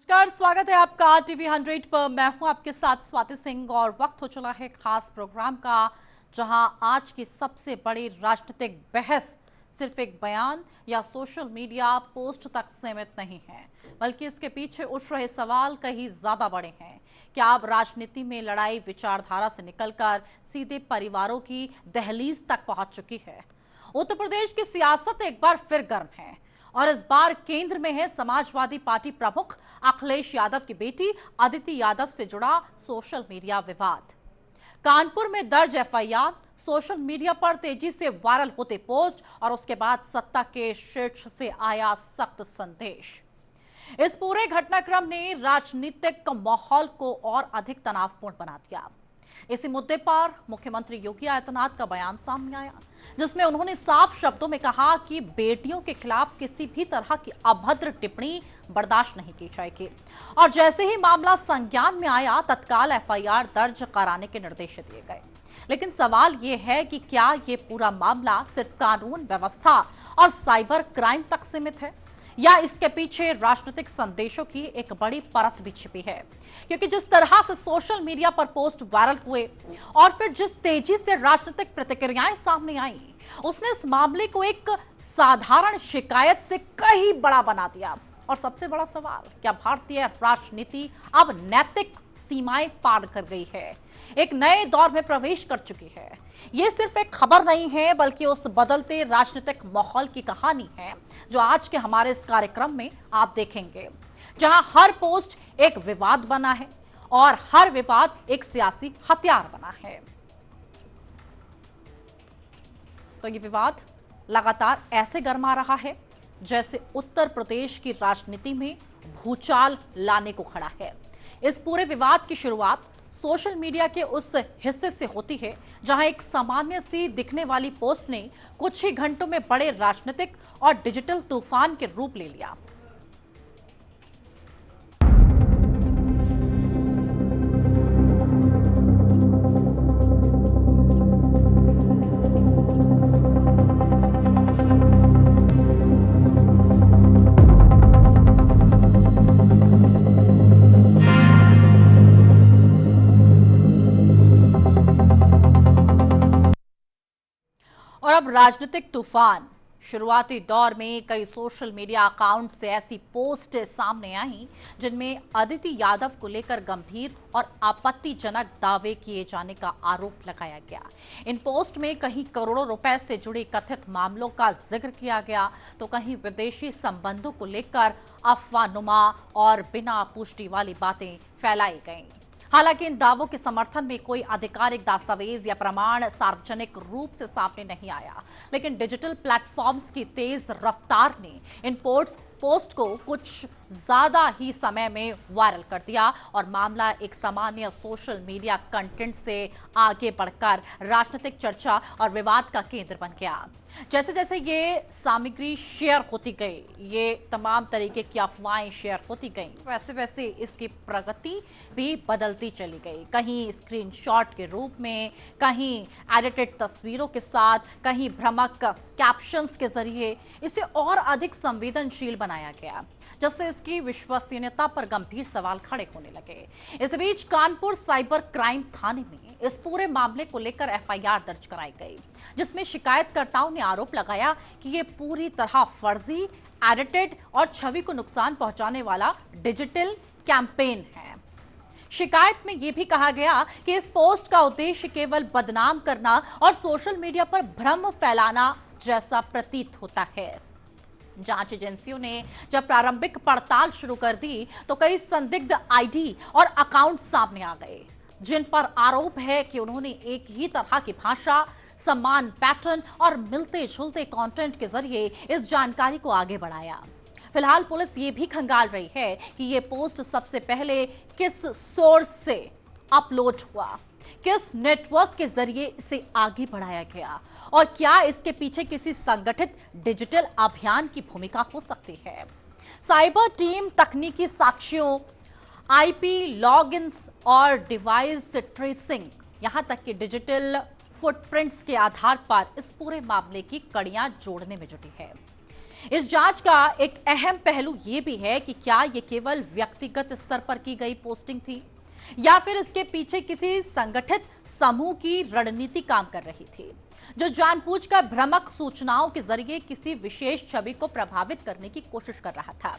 नमस्कार, स्वागत है आपका टीवी 100 पर। मैं हूं आपके साथ स्वाति सिंह और वक्त हो चला है खास प्रोग्राम का, जहां आज की सबसे बड़ी राजनीतिक बहस सिर्फ एक बयान या सोशल मीडिया पोस्ट तक सीमित नहीं है, बल्कि इसके पीछे उठ रहे सवाल कहीं ज्यादा बड़े हैं। क्या अब राजनीति में लड़ाई विचारधारा से निकलकर सीधे परिवारों की दहलीज तक पहुंच चुकी है? उत्तर प्रदेश की सियासत एक बार फिर गर्म है और इस बार केंद्र में है समाजवादी पार्टी प्रमुख अखिलेश यादव की बेटी अदिति यादव से जुड़ा सोशल मीडिया विवाद। कानपुर में दर्ज एफआईआर, सोशल मीडिया पर तेजी से वायरल होते पोस्ट और उसके बाद सत्ता के शीर्ष से आया सख्त संदेश। इस पूरे घटनाक्रम ने राजनीतिक माहौल को और अधिक तनावपूर्ण बना दिया। इसी मुद्दे पर मुख्यमंत्री योगी आदित्यनाथ का बयान सामने आया, जिसमें उन्होंने साफ शब्दों में कहा कि बेटियों के खिलाफ किसी भी तरह की अभद्र टिप्पणी बर्दाश्त नहीं की जाएगी और जैसे ही मामला संज्ञान में आया तत्काल एफआईआर दर्ज कराने के निर्देश दिए गए। लेकिन सवाल यह है कि क्या ये पूरा मामला सिर्फ कानून व्यवस्था और साइबर क्राइम तक सीमित है या इसके पीछे राजनीतिक संदेशों की एक बड़ी परत भी छिपी है? क्योंकि जिस तरह से सोशल मीडिया पर पोस्ट वायरल हुए और फिर जिस तेजी से राजनीतिक प्रतिक्रियाएं सामने आई, उसने इस मामले को एक साधारण शिकायत से कहीं बड़ा बना दिया। और सबसे बड़ा सवाल, क्या भारतीय राजनीति अब नैतिक सीमाएं पार कर गई है, एक नए दौर में प्रवेश कर चुकी है? ये सिर्फ एक खबर नहीं है, बल्कि उस बदलते राजनीतिक माहौल की कहानी है जो आज के हमारे इस कार्यक्रम में आप देखेंगे, जहां हर पोस्ट एक विवाद बना है और हर विवाद एक सियासी हथियार बना है। तो ये विवाद लगातार ऐसे गरमा रहा है जैसे उत्तर प्रदेश की राजनीति में भूचाल लाने को खड़ा है। इस पूरे विवाद की शुरुआत सोशल मीडिया के उस हिस्से से होती है जहां एक सामान्य सी दिखने वाली पोस्ट ने कुछ ही घंटों में बड़े राजनीतिक और डिजिटल तूफान के रूप ले लिया। और अब राजनीतिक तूफान। शुरुआती दौर में कई सोशल मीडिया अकाउंट से ऐसी पोस्ट सामने आई जिनमें अदिति यादव को लेकर गंभीर और आपत्तिजनक दावे किए जाने का आरोप लगाया गया। इन पोस्ट में कहीं करोड़ों रुपए से जुड़े कथित मामलों का जिक्र किया गया, तो कहीं विदेशी संबंधों को लेकर अफवाहनुमा और बिना पुष्टि वाली बातें फैलाई गईं। हालांकि इन दावों के समर्थन में कोई आधिकारिक दस्तावेज या प्रमाण सार्वजनिक रूप से सामने नहीं आया, लेकिन डिजिटल प्लेटफॉर्म्स की तेज रफ्तार ने इन पोस्ट को कुछ ज्यादा ही समय में वायरल कर दिया और मामला एक सामान्य सोशल मीडिया कंटेंट से आगे बढ़कर राजनीतिक चर्चा और विवाद का केंद्र बन गया। जैसे जैसे ये सामग्री शेयर होती गई, ये तमाम तरीके की अफवाहें शेयर होती गई, वैसे वैसे इसकी प्रगति भी बदलती चली गई। कहीं स्क्रीनशॉट के रूप में, कहीं एडिटेड तस्वीरों के साथ, कहीं भ्रामक कैप्शंस के जरिए इसे और अधिक संवेदनशील बनाया गया, जिससे इसकी विश्वसनीयता पर गंभीर सवाल खड़े होने लगे। इस बीच कानपुर साइबर क्राइम थाने में इस पूरे मामले को लेकर एफआईआर दर्ज कराई गई, जिसमें शिकायतकर्ताओं ने आरोप लगाया कि ये पूरी तरह फर्जी, एडिटेड और छवि को नुकसान पहुंचाने वाला डिजिटल कैंपेन है। शिकायत में यह भी कहा गया कि इस पोस्ट का उद्देश्य केवल बदनाम करना और सोशल मीडिया पर भ्रम फैलाना जैसा प्रतीत होता है। जांच एजेंसियों ने जब प्रारंभिक पड़ताल शुरू कर दी तो कई संदिग्ध आईडी और अकाउंट सामने आ गए, जिन पर आरोप है कि उन्होंने एक ही तरह की भाषा, समान पैटर्न और मिलते जुलते कंटेंट के जरिए इस जानकारी को आगे बढ़ाया। फिलहाल पुलिस ये भी खंगाल रही है कि ये पोस्ट सबसे पहले किस सोर्स से अपलोड हुआ, किस नेटवर्क के जरिए इसे आगे बढ़ाया गया और क्या इसके पीछे किसी संगठित डिजिटल अभियान की भूमिका हो सकती है। साइबर टीम तकनीकी साक्ष्यों, आईपी लॉगिन्स और डिवाइस ट्रेसिंग, यहां तक कि डिजिटल फुटप्रिंट्स के आधार पर इस पूरे मामले की कड़ियां जोड़ने में जुटी है। इस जांच का एक अहम पहलू यह भी है कि क्या यह केवल व्यक्तिगत स्तर पर की गई पोस्टिंग थी या फिर इसके पीछे किसी संगठित समूह की रणनीति काम कर रही थी, जो जानबूझकर भ्रामक सूचनाओं के जरिए किसी विशेष छवि को प्रभावित करने की कोशिश कर रहा था।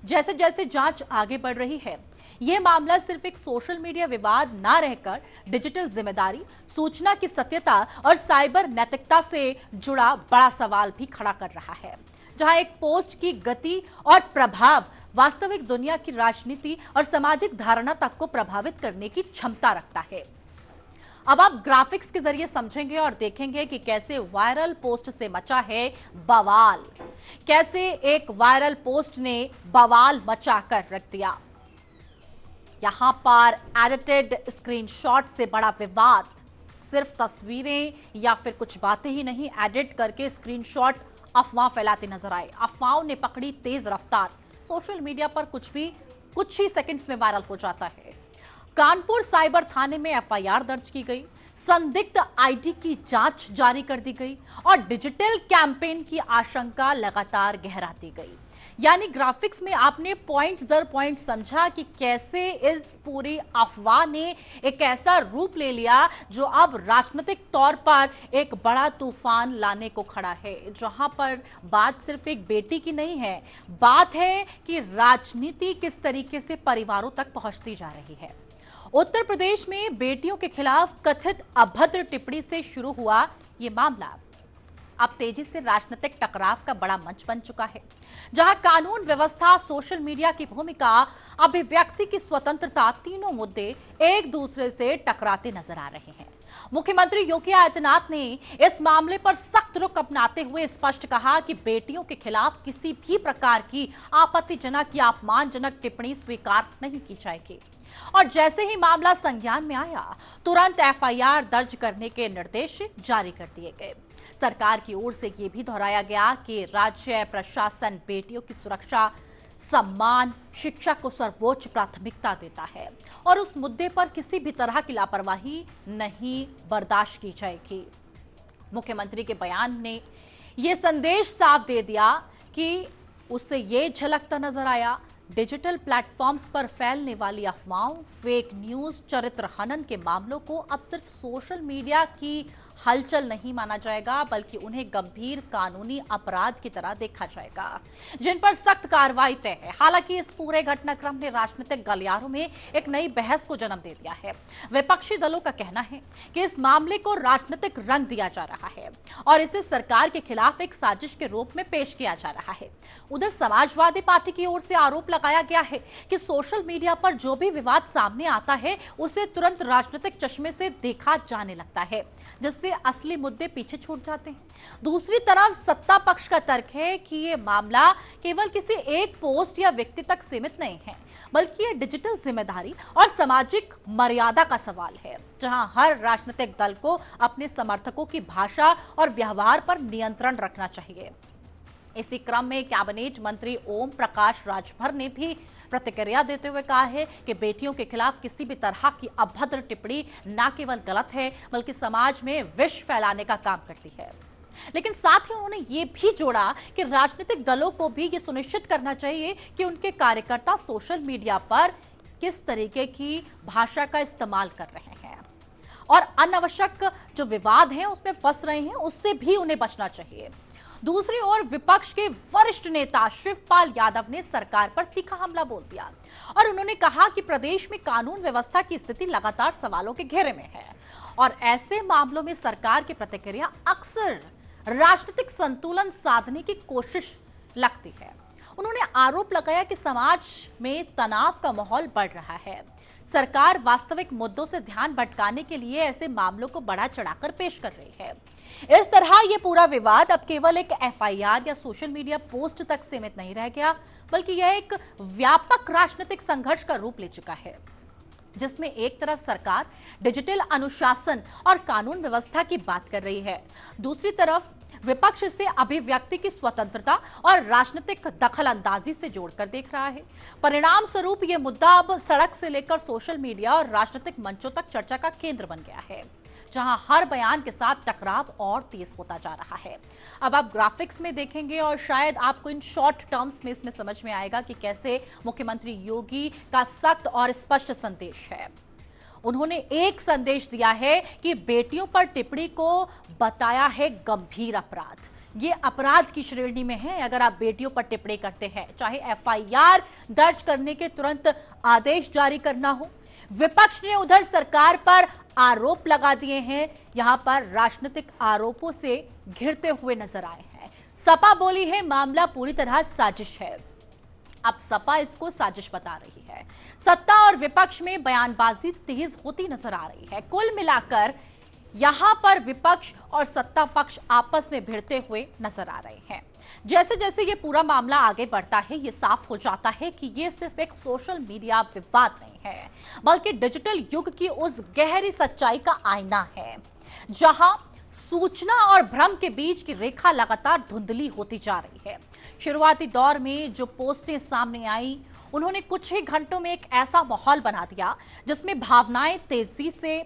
जैसे जैसे जांच आगे बढ़ रही है, यह मामला सिर्फ एक सोशल मीडिया विवाद ना रहकर डिजिटल जिम्मेदारी, सूचना की सत्यता और साइबर नैतिकता से जुड़ा बड़ा सवाल भी खड़ा कर रहा है, जहां एक पोस्ट की गति और प्रभाव वास्तविक दुनिया की राजनीति और सामाजिक धारणा तक को प्रभावित करने की क्षमता रखता है। अब आप ग्राफिक्स के जरिए समझेंगे और देखेंगे कि कैसे वायरल पोस्ट से मचा है बवाल, कैसे एक वायरल पोस्ट ने बवाल मचा कर रख दिया। यहां पर एडिटेड स्क्रीनशॉट से बड़ा विवाद, सिर्फ तस्वीरें या फिर कुछ बातें ही नहीं, एडिट करके स्क्रीनशॉट अफवाह फैलाते नजर आए। अफवाहों ने पकड़ी तेज रफ्तार, सोशल मीडिया पर कुछ ही सेकंड्स में वायरल हो जाता है। कानपुर साइबर थाने में एफआईआर दर्ज की गई, संदिग्ध आईडी की जांच जारी कर दी गई और डिजिटल कैंपेन की आशंका लगातार गहराती गई। यानी ग्राफिक्स में आपने पॉइंट दर पॉइंट समझा कि कैसे इस पूरी अफवाह ने एक ऐसा रूप ले लिया जो अब राजनीतिक तौर पर एक बड़ा तूफान लाने को खड़ा है, जहां पर बात सिर्फ एक बेटी की नहीं है, बात है कि राजनीति किस तरीके से परिवारों तक पहुंचती जा रही है। उत्तर प्रदेश में बेटियों के खिलाफ कथित अभद्र टिप्पणी से शुरू हुआ ये मामला अब तेजी से राजनीतिक टकराव का बड़ा मंच बन चुका है, जहां कानून व्यवस्था, सोशल मीडिया की भूमिका, अभिव्यक्ति की स्वतंत्रता, तीनों मुद्दे एक दूसरे से टकराते नजर आ रहे हैं। मुख्यमंत्री योगी आदित्यनाथ ने इस मामले पर सख्त रुख अपनाते हुए स्पष्ट कहा कि बेटियों के खिलाफ किसी भी प्रकार की आपत्तिजनक या अपमानजनक टिप्पणी स्वीकार नहीं की जाएगी और जैसे ही मामला संज्ञान में आया, तुरंत एफआईआर दर्ज करने के निर्देश जारी कर दिए गए। सरकार की ओर से यह भी दोहराया गया कि राज्य प्रशासन बेटियों की सुरक्षा, सम्मान, शिक्षा को सर्वोच्च प्राथमिकता देता है और उस मुद्दे पर किसी भी तरह की लापरवाही नहीं बर्दाश्त की जाएगी। मुख्यमंत्री के बयान ने यह संदेश साफ दे दिया कि उससे यह झलकता नजर आया, डिजिटल प्लेटफॉर्म्स पर फैलने वाली अफवाहों, फेक न्यूज, चरित्र हनन के मामलों को अब सिर्फ सोशल मीडिया की हलचल नहीं माना जाएगा, बल्कि उन्हें गंभीर कानूनी अपराध की तरह देखा जाएगा, जिन पर सख्त कार्रवाई तय है। हालांकि इस पूरे घटनाक्रम ने राजनीतिक गलियारों में एक नई बहस को जन्म दे दिया है। विपक्षी दलों का कहना है कि इस मामले को राजनीतिक रंग दिया जा रहा है और इसे सरकार के खिलाफ एक साजिश के रूप में पेश किया जा रहा है। उधर समाजवादी पार्टी की ओर से आरोप लगाया गया है कि सोशल मीडिया पर जो भी विवाद सामने आता है उसे तुरंत राजनीतिक चश्मे से देखा जाने लगता है, जिससे असली मुद्दे पीछे छूट जाते हैं। दूसरी तरफ सत्ता पक्ष का तर्क है कि यह मामला केवल किसी एक पोस्ट या व्यक्ति तक सीमित नहीं है, बल्कि यह डिजिटल जिम्मेदारी और सामाजिक मर्यादा का सवाल है, जहां हर राजनीतिक दल को अपने समर्थकों की भाषा और व्यवहार पर नियंत्रण रखना चाहिए। इसी क्रम में कैबिनेट मंत्री ओम प्रकाश राजभर ने भी प्रतिक्रिया देते हुए कहा है कि बेटियों के खिलाफ किसी भी तरह की अभद्र टिप्पणी न केवल गलत है, बल्कि समाज में विष फैलाने का काम करती है। लेकिन साथ ही उन्होंने ये भी जोड़ा कि राजनीतिक दलों को भी ये सुनिश्चित करना चाहिए कि उनके कार्यकर्ता सोशल मीडिया पर किस तरीके की भाषा का इस्तेमाल कर रहे हैं और अनावश्यक जो विवाद हैं उसमें फंस रहे हैं, उससे भी उन्हें बचना चाहिए। दूसरी ओर विपक्ष के वरिष्ठ नेता शिवपाल यादव ने सरकार पर तीखा हमला बोल दिया और उन्होंने कहा कि प्रदेश में कानून व्यवस्था की स्थिति लगातार सवालों के घेरे में है और ऐसे मामलों में सरकार की प्रतिक्रिया अक्सर राजनीतिक संतुलन साधने की कोशिश लगती है। उन्होंने आरोप लगाया कि समाज में तनाव का माहौल बढ़ रहा है, सरकार वास्तविक मुद्दों से ध्यान भटकाने के लिए ऐसे मामलों को बढ़ा चढ़ाकर पेश कर रही है। इस तरह यह पूरा विवाद अब केवल एक एफआईआर या सोशल मीडिया पोस्ट तक सीमित नहीं रह गया, बल्कि यह एक व्यापक राजनीतिक संघर्ष का रूप ले चुका है, जिसमें एक तरफ सरकार डिजिटल अनुशासन और कानून व्यवस्था की बात कर रही है, दूसरी तरफ विपक्ष इसे अभिव्यक्ति की स्वतंत्रता और राजनीतिक दखल अंदाजी से जोड़कर देख रहा है। परिणाम स्वरूप यह मुद्दा अब सड़क से लेकर सोशल मीडिया और राजनीतिक मंचों तक चर्चा का केंद्र बन गया है। जहां हर बयान के साथ टकराव और तेज होता जा रहा है। अब आप ग्राफिक्स में देखेंगे और शायद आपको इन शॉर्ट टर्म्स में इसमें समझ में आएगा कि कैसे मुख्यमंत्री योगी का सख्त और स्पष्ट संदेश है। उन्होंने एक संदेश दिया है कि बेटियों पर टिप्पणी को बताया है गंभीर अपराध। ये अपराध की श्रेणी में है अगर आप बेटियों पर टिप्पणी करते हैं, चाहे एफआईआर दर्ज करने के तुरंत आदेश जारी करना हो। विपक्ष ने उधर सरकार पर आरोप लगा दिए हैं, यहां पर राजनीतिक आरोपों से घिरते हुए नजर आए हैं। सपा बोली है मामला पूरी तरह साजिश है। अब सपा इसको साजिश बता रही है। सत्ता और विपक्ष में बयानबाजी तेज होती नजर आ रही है। कुल मिलाकर यहां पर विपक्ष और सत्ता पक्ष आपस में भिड़ते हुए नजर आ रहे हैं। जैसे जैसे ये पूरा मामला आगे बढ़ता है, ये साफ हो जाता है कि ये सिर्फ एक सोशल मीडिया विवाद नहीं है, बल्कि डिजिटल युग की उस गहरी सच्चाई का आईना है, जहां सूचना और भ्रम के बीच की रेखा लगातार धुंधली होती जा रही है। शुरुआती दौर में जो पोस्टें सामने आई, उन्होंने कुछ ही घंटों में एक ऐसा माहौल बना दिया जिसमें भावनाएं तेजी से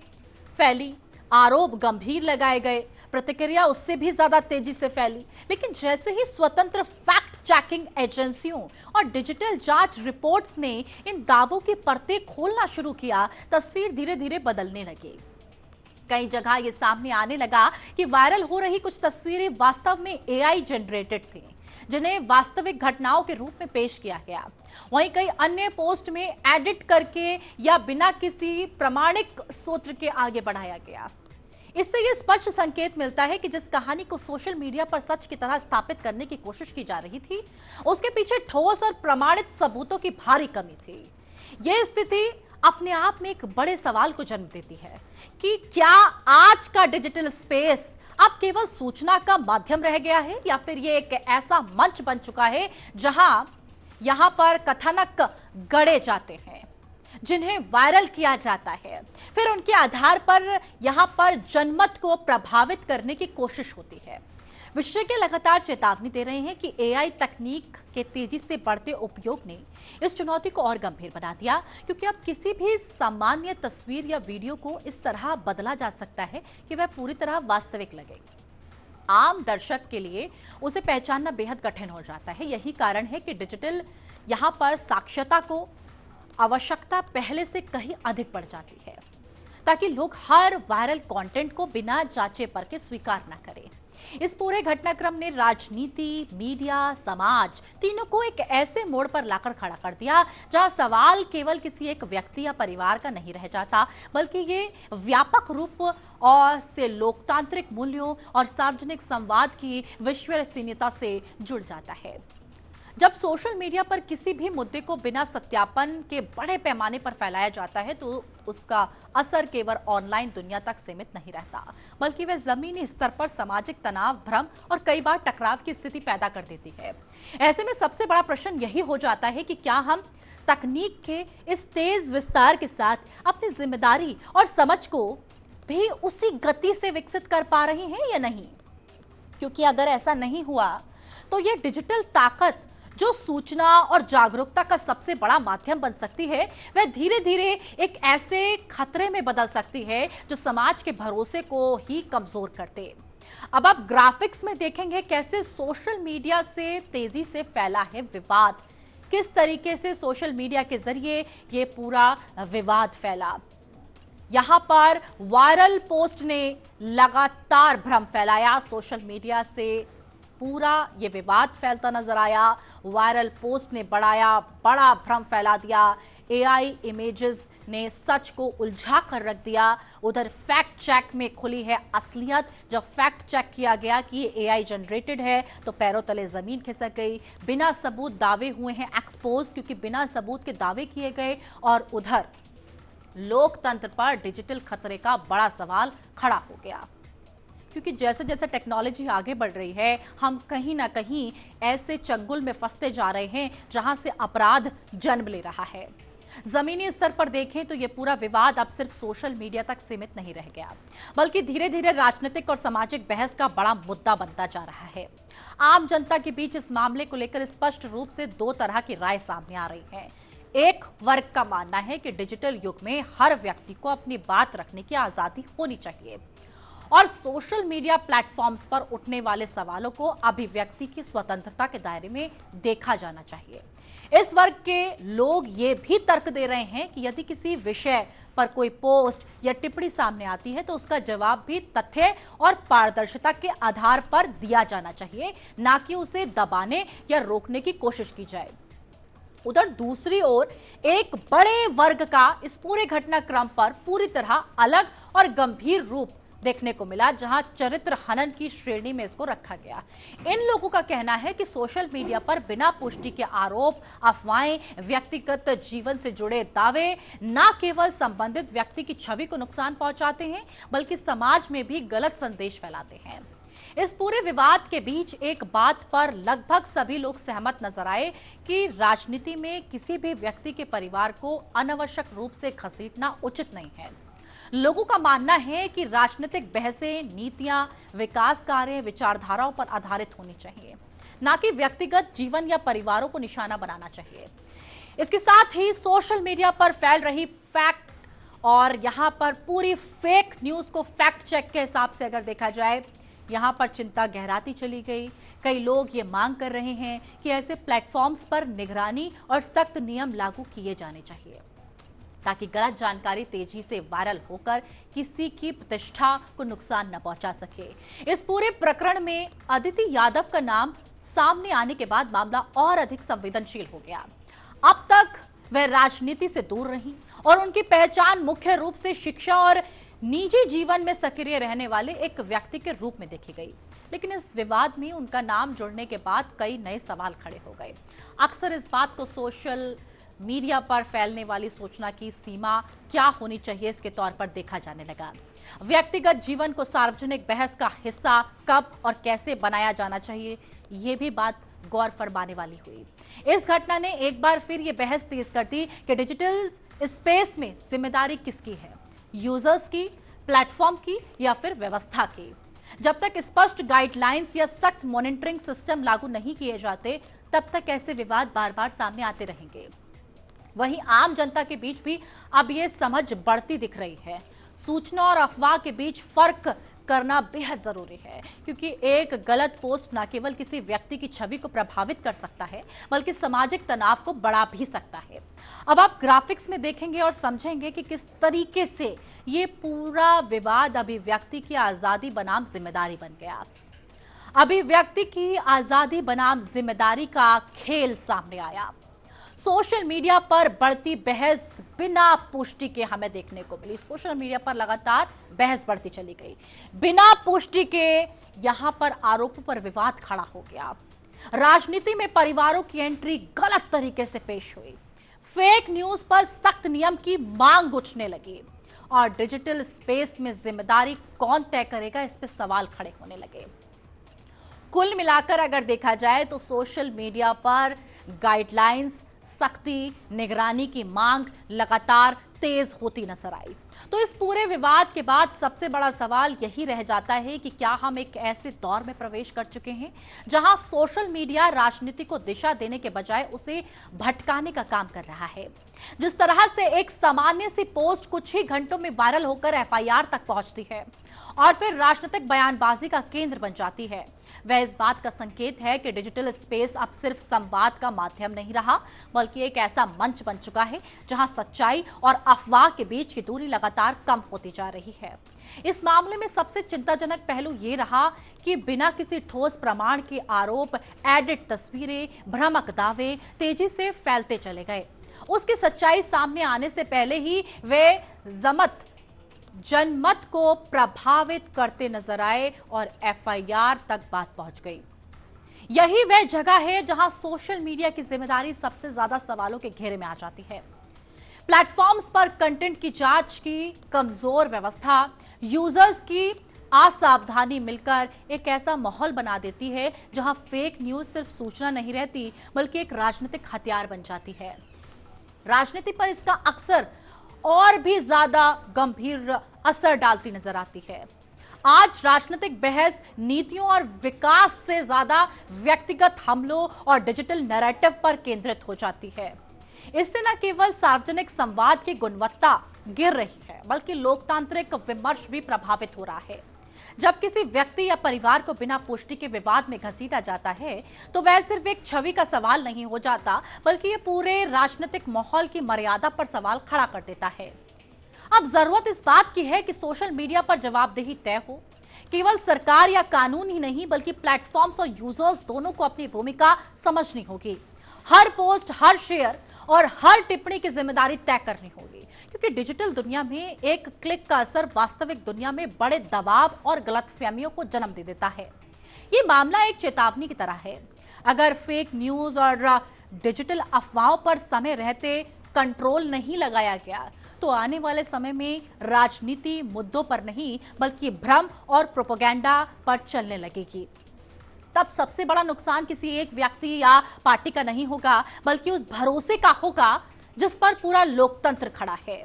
फैली, आरोप गंभीर लगाए गए, प्रतिक्रिया उससे भी ज्यादा तेजी से फैली। लेकिन जैसे ही स्वतंत्र फैक्ट चेकिंग एजेंसियों और डिजिटल जांच रिपोर्ट्स ने इन दावों की परतें खोलना शुरू किया, तस्वीर धीरे धीरे बदलने लगी। कई जगह ये सामने आने लगा कि वायरल हो रही कुछ तस्वीरें वास्तव में एआई जनरेटेड थी, जिन्हें वास्तविक घटनाओं के रूप में पेश किया गया। वहीं कई अन्य पोस्ट में एडिट करके या बिना किसी प्रमाणिक सूत्र के आगे बढ़ाया गया। इससे यह स्पष्ट संकेत मिलता है कि जिस कहानी को सोशल मीडिया पर सच की तरह स्थापित करने की कोशिश की जा रही थी, उसके पीछे ठोस और प्रमाणित सबूतों की भारी कमी थी। यह स्थिति अपने आप में एक बड़े सवाल को जन्म देती है कि क्या आज का डिजिटल स्पेस अब केवल सूचना का माध्यम रह गया है, या फिर यह एक ऐसा मंच बन चुका है जहां यहां पर कथानक गढ़े जाते हैं, जिन्हें वायरल किया जाता है, फिर उनके आधार पर यहां पर जनमत को प्रभावित करने की कोशिश होती है। विशेषज्ञ लगातार चेतावनी दे रहे हैं कि एआई तकनीक के तेजी से बढ़ते उपयोग ने इस चुनौती को और गंभीर बना दिया, क्योंकि अब किसी भी सामान्य तस्वीर या वीडियो को इस तरह बदला जा सकता है कि वह पूरी तरह वास्तविक लगे। आम दर्शक के लिए उसे पहचानना बेहद कठिन हो जाता है। यही कारण है कि डिजिटल यहां पर साक्षरता को आवश्यकता पहले से कहीं अधिक बढ़ जाती है, ताकि लोग हर वायरल कंटेंट को बिना जांचे परखे स्वीकार न करें। इस पूरे घटनाक्रम ने राजनीति, मीडिया, समाज तीनों को एक ऐसे मोड़ पर लाकर खड़ा कर दिया जहां सवाल केवल किसी एक व्यक्ति या परिवार का नहीं रह जाता, बल्कि ये व्यापक रूप और से लोकतांत्रिक मूल्यों और सार्वजनिक संवाद की विश्वसनीयता से जुड़ जाता है। जब सोशल मीडिया पर किसी भी मुद्दे को बिना सत्यापन के बड़े पैमाने पर फैलाया जाता है, तो उसका असर केवल ऑनलाइन दुनिया तक सीमित नहीं रहता, बल्कि वह जमीनी स्तर पर सामाजिक तनाव, भ्रम और कई बार टकराव की स्थिति पैदा कर देती है। ऐसे में सबसे बड़ा प्रश्न यही हो जाता है कि क्या हम तकनीक के इस तेज विस्तार के साथ अपनी जिम्मेदारी और समझ को भी उसी गति से विकसित कर पा रहे हैं या नहीं? क्योंकि अगर ऐसा नहीं हुआ तो यह डिजिटल ताकत जो सूचना और जागरूकता का सबसे बड़ा माध्यम बन सकती है, वह धीरे धीरे एक ऐसे खतरे में बदल सकती है जो समाज के भरोसे को ही कमजोर करते। अब आप ग्राफिक्स में देखेंगे कैसे सोशल मीडिया से तेजी से फैला है विवाद, किस तरीके से सोशल मीडिया के जरिए ये पूरा विवाद फैला। यहां पर वायरल पोस्ट ने लगातार भ्रम फैलाया, सोशल मीडिया से पूरा ये विवाद फैलता नजर आया। वायरल पोस्ट ने बड़ा भ्रम फैला दिया। एआई इमेजेस ने सच को उलझा कर रख दिया। उधर फैक्ट चेक में खुली है असलियत। जब फैक्ट चेक किया गया कि ये एआई जनरेटेड है तो पैरों तले जमीन खिसक गई। बिना सबूत दावे हुए हैं एक्सपोज, क्योंकि बिना सबूत के दावे किए गए। और उधर लोकतंत्र पर डिजिटल खतरे का बड़ा सवाल खड़ा हो गया, क्योंकि जैसे जैसे टेक्नोलॉजी आगे बढ़ रही है, हम कहीं ना कहीं ऐसे चंगुल में फंसते जा रहे हैं जहां से अपराध जन्म ले रहा है। जमीनी स्तर पर देखें तो यह पूरा विवाद अब सिर्फ सोशल मीडिया तक सीमित नहीं रह गया, बल्कि धीरे धीरे राजनीतिक और सामाजिक बहस का बड़ा मुद्दा बनता जा रहा है। आम जनता के बीच इस मामले को लेकर स्पष्ट रूप से दो तरह की राय सामने आ रही है। एक वर्ग का मानना है कि डिजिटल युग में हर व्यक्ति को अपनी बात रखने की आजादी होनी चाहिए, और सोशल मीडिया प्लेटफॉर्म्स पर उठने वाले सवालों को अभिव्यक्ति की स्वतंत्रता के दायरे में देखा जाना चाहिए। इस वर्ग के लोग ये भी तर्क दे रहे हैं कि यदि किसी विषय पर कोई पोस्ट या टिप्पणी सामने आती है तो उसका जवाब भी तथ्य और पारदर्शिता के आधार पर दिया जाना चाहिए, ना कि उसे दबाने या रोकने की कोशिश की जाए। उधर दूसरी ओर एक बड़े वर्ग का इस पूरे घटनाक्रम पर पूरी तरह अलग और गंभीर रूप देखने को मिला, जहां चरित्र हनन की श्रेणी में इसको रखा गया। इन लोगों का कहना है कि सोशल मीडिया पर बिना पुष्टि के आरोप, अफवाहें, व्यक्तिगत जीवन से जुड़े दावे न केवल संबंधित व्यक्ति की छवि को नुकसान पहुंचाते हैं, बल्कि समाज में भी गलत संदेश फैलाते हैं। इस पूरे विवाद के बीच एक बात पर लगभग सभी लोग सहमत नजर आए कि राजनीति में किसी भी व्यक्ति के परिवार को अनावश्यक रूप से घसीटना उचित नहीं है। लोगों का मानना है कि राजनीतिक बहसें, नीतियां, विकास कार्य विचारधाराओं पर आधारित होनी चाहिए, ना कि व्यक्तिगत जीवन या परिवारों को निशाना बनाना चाहिए। इसके साथ ही सोशल मीडिया पर फैल रही फैक्ट और यहां पर पूरी फेक न्यूज को फैक्ट चेक के हिसाब से अगर देखा जाए, यहां पर चिंता गहराती चली गई। कई लोग ये मांग कर रहे हैं कि ऐसे प्लेटफॉर्म्स पर निगरानी और सख्त नियम लागू किए जाने चाहिए, ताकि गलत जानकारी तेजी से वायरल होकर किसी की प्रतिष्ठा को नुकसान न पहुंचा सके। इस पूरे प्रकरण में अदिति यादव का नाम सामने आने के बाद मामला और अधिक संवेदनशील हो गया। अब तक वह राजनीति से दूर रही और उनकी पहचान मुख्य रूप से शिक्षा और निजी जीवन में सक्रिय रहने वाले एक व्यक्ति के रूप में देखी गई। लेकिन इस विवाद में उनका नाम जुड़ने के बाद कई नए सवाल खड़े हो गए। अक्सर इस बात को सोशल मीडिया पर फैलने वाली सूचना की सीमा क्या होनी चाहिए इसके तौर पर देखा जाने लगा। व्यक्तिगत जीवन को सार्वजनिक बहस का हिस्सा कब और कैसे बनाया जाना चाहिए, ये भी बात गौर फरमाने वाली हुई। इस घटना ने एक बार फिर ये बहस तेज कर दी कि डिजिटल स्पेस में जिम्मेदारी किसकी है, यूजर्स की, प्लेटफॉर्म की या फिर व्यवस्था की। जब तक स्पष्ट गाइडलाइंस या सख्त मॉनिटरिंग सिस्टम लागू नहीं किए जाते, तब तक ऐसे विवाद बार बार सामने आते रहेंगे। वहीं आम जनता के बीच भी अब ये समझ बढ़ती दिख रही है। सूचना और अफवाह के बीच फर्क करना बेहद जरूरी है, क्योंकि एक गलत पोस्ट न केवल किसी व्यक्ति की छवि को प्रभावित कर सकता है, बल्कि सामाजिक तनाव को बढ़ा भी सकता है। अब आप ग्राफिक्स में देखेंगे और समझेंगे कि किस तरीके से ये पूरा विवाद अभिव्यक्ति की आजादी बनाम जिम्मेदारी बन गया। अभिव्यक्ति की आजादी बनाम जिम्मेदारी का खेल सामने आया। सोशल मीडिया पर बढ़ती बहस बिना पुष्टि के हमें देखने को मिली। सोशल मीडिया पर लगातार बहस बढ़ती चली गई बिना पुष्टि के। यहां पर आरोपों पर विवाद खड़ा हो गया। राजनीति में परिवारों की एंट्री गलत तरीके से पेश हुई। फेक न्यूज पर सख्त नियम की मांग उठने लगी और डिजिटल स्पेस में जिम्मेदारी कौन तय करेगा, इस पर सवाल खड़े होने लगे। कुल मिलाकर अगर देखा जाए तो सोशल मीडिया पर गाइडलाइंस, सख्ती, निगरानी की मांग लगातार तेज होती नजर आई। तो इस पूरे विवाद के बाद सबसे बड़ा सवाल यही रह जाता है कि क्या हम एक ऐसे दौर में प्रवेश कर चुके हैं जहां सोशल मीडिया राजनीति को दिशा देने के बजाय उसे भटकाने का काम कर रहा है। जिस तरह से एक सामान्य सी पोस्ट कुछ ही घंटों में वायरल होकर एफआईआर तक पहुंचती है और फिर राजनीतिक बयानबाजी का केंद्र बन जाती है, वह इस बात का संकेत है कि डिजिटल स्पेस अब सिर्फ संवाद का माध्यम नहीं रहा, बल्कि एक ऐसा मंच बन चुका है जहां सच्चाई और अफवाह के बीच की दूरी लगातार कम होती जा रही है। इस मामले में सबसे चिंताजनक पहलू ये रहा कि बिना किसी ठोस प्रमाण के आरोप, एडिट तस्वीरें, भ्रामक दावे तेजी से फैलते चले गए। उसकी सच्चाई सामने आने से पहले ही वे जनमत को प्रभावित करते नजर आए और एफआईआर तक बात पहुंच गई। यही वह जगह है जहां सोशल मीडिया की जिम्मेदारी सबसे ज्यादा सवालों के घेरे में आ जाती है। प्लेटफॉर्म्स पर कंटेंट की जांच की कमजोर व्यवस्था, यूजर्स की असावधानी मिलकर एक ऐसा माहौल बना देती है जहां फेक न्यूज सिर्फ सूचना नहीं रहती, बल्कि एक राजनीतिक हथियार बन जाती है। राजनीति पर इसका अक्सर और भी ज्यादा गंभीर असर डालती नजर आती है। आज राजनीतिक बहस नीतियों और विकास से ज्यादा व्यक्तिगत हमलों और डिजिटल नैरेटिव पर केंद्रित हो जाती है। इससे न केवल सार्वजनिक संवाद की गुणवत्ता गिर रही है, बल्कि लोकतांत्रिक विमर्श भी प्रभावित हो रहा है। जब किसी व्यक्ति या परिवार को बिना पुष्टि के विवाद में घसीटा जाता है तो वह सिर्फ एक छवि का सवाल नहीं हो जाता, बल्कि ये पूरे राजनीतिक माहौल की मर्यादा पर सवाल खड़ा कर देता है। अब जरूरत इस बात की है कि सोशल मीडिया पर जवाबदेही तय हो। केवल सरकार या कानून ही नहीं, बल्कि प्लेटफॉर्म्स और यूजर्स दोनों को अपनी भूमिका समझनी होगी। हर पोस्ट, हर शेयर और हर टिप्पणी की जिम्मेदारी तय करनी होगी, क्योंकि डिजिटल दुनिया में एक क्लिक का असर वास्तविक दुनिया में बड़े दबाव और गलतफहमियों को जन्म दे देता है। ये मामला एक चेतावनी की तरह है। अगर फेक न्यूज और डिजिटल अफवाहों पर समय रहते कंट्रोल नहीं लगाया गया तो आने वाले समय में राजनीति मुद्दों पर नहीं, बल्कि भ्रम और प्रोपेगेंडा पर चलने लगेगी। तब सबसे बड़ा नुकसान किसी एक व्यक्ति या पार्टी का नहीं होगा, बल्कि उस भरोसे का होगा जिस पर पूरा लोकतंत्र खड़ा है।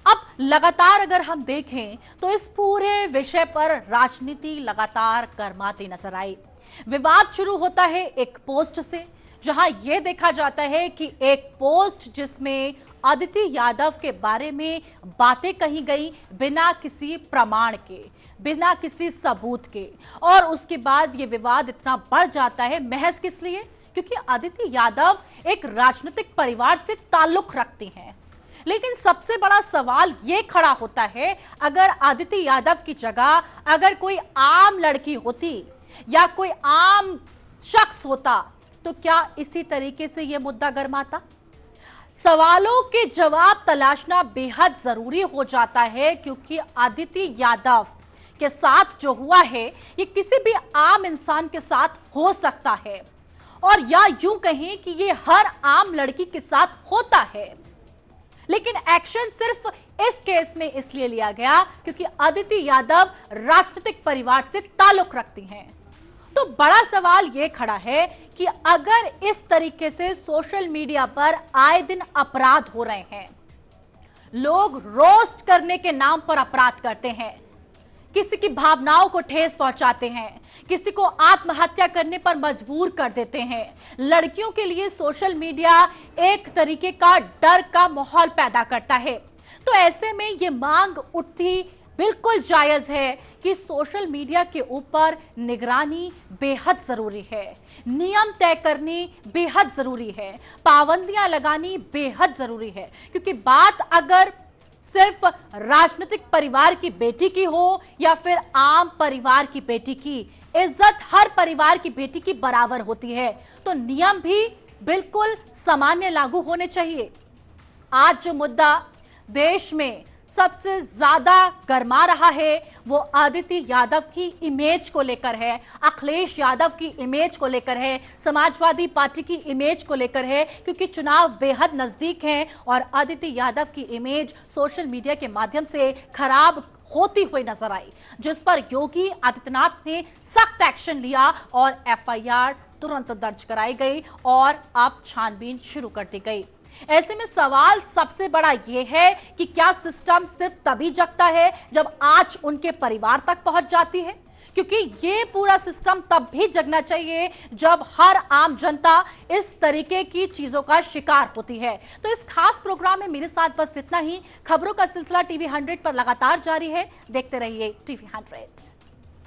अब लगातार अगर हम देखें तो इस पूरे विषय पर राजनीति लगातार गर्माती नजर आई। विवाद शुरू होता है एक पोस्ट से, जहां यह देखा जाता है कि एक पोस्ट जिसमें आदित्य यादव के बारे में बातें कही गई बिना किसी प्रमाण के, बिना किसी सबूत के, और उसके बाद ये विवाद इतना बढ़ जाता है महज किस लिए? क्योंकि आदित्य यादव एक राजनीतिक परिवार से ताल्लुक रखते हैं। लेकिन सबसे बड़ा सवाल ये खड़ा होता है, अगर आदित्य यादव की जगह अगर कोई आम लड़की होती या कोई आम शख्स होता तो क्या इसी तरीके से यह मुद्दा गर्माता? सवालों के जवाब तलाशना बेहद जरूरी हो जाता है, क्योंकि आदित्य यादव के साथ जो हुआ है ये किसी भी आम इंसान के साथ हो सकता है, और या यूं कहें कि ये हर आम लड़की के साथ होता है। लेकिन एक्शन सिर्फ इस केस में इसलिए लिया गया क्योंकि आदित्य यादव राजनीतिक परिवार से ताल्लुक रखती हैं। तो बड़ा सवाल यह खड़ा है कि अगर इस तरीके से सोशल मीडिया पर आए दिन अपराध हो रहे हैं, लोग रोस्ट करने के नाम पर अपराध करते हैं, किसी की भावनाओं को ठेस पहुंचाते हैं, किसी को आत्महत्या करने पर मजबूर कर देते हैं, लड़कियों के लिए सोशल मीडिया एक तरीके का डर का माहौल पैदा करता है, तो ऐसे में ये मांग उठती बिल्कुल जायज है कि सोशल मीडिया के ऊपर निगरानी बेहद जरूरी है, नियम तय करनी बेहद जरूरी है, पाबंदियां लगानी बेहद जरूरी है। क्योंकि बात अगर सिर्फ राजनीतिक परिवार की बेटी की हो या फिर आम परिवार की बेटी की, इज्जत हर परिवार की बेटी की बराबर होती है, तो नियम भी बिल्कुल सामान्य लागू होने चाहिए। आज जो मुद्दा देश में सबसे ज्यादा गर्मा रहा है वो आदित्य यादव की इमेज को लेकर है, अखिलेश यादव की इमेज को लेकर है, समाजवादी पार्टी की इमेज को लेकर है, क्योंकि चुनाव बेहद नजदीक हैं और आदित्य यादव की इमेज सोशल मीडिया के माध्यम से खराब होती हुई नजर आई, जिस पर योगी आदित्यनाथ ने सख्त एक्शन लिया और एफआईआर तुरंत दर्ज कराई गई और अब छानबीन शुरू कर दी गई। ऐसे में सवाल सबसे बड़ा यह है कि क्या सिस्टम सिर्फ तभी जगता है जब आंच उनके परिवार तक पहुंच जाती है? क्योंकि ये पूरा सिस्टम तब भी जगना चाहिए जब हर आम जनता इस तरीके की चीजों का शिकार होती है। तो इस खास प्रोग्राम में मेरे साथ बस इतना ही। खबरों का सिलसिला टीवी 100 पर लगातार जारी है, देखते रहिए टीवी 100।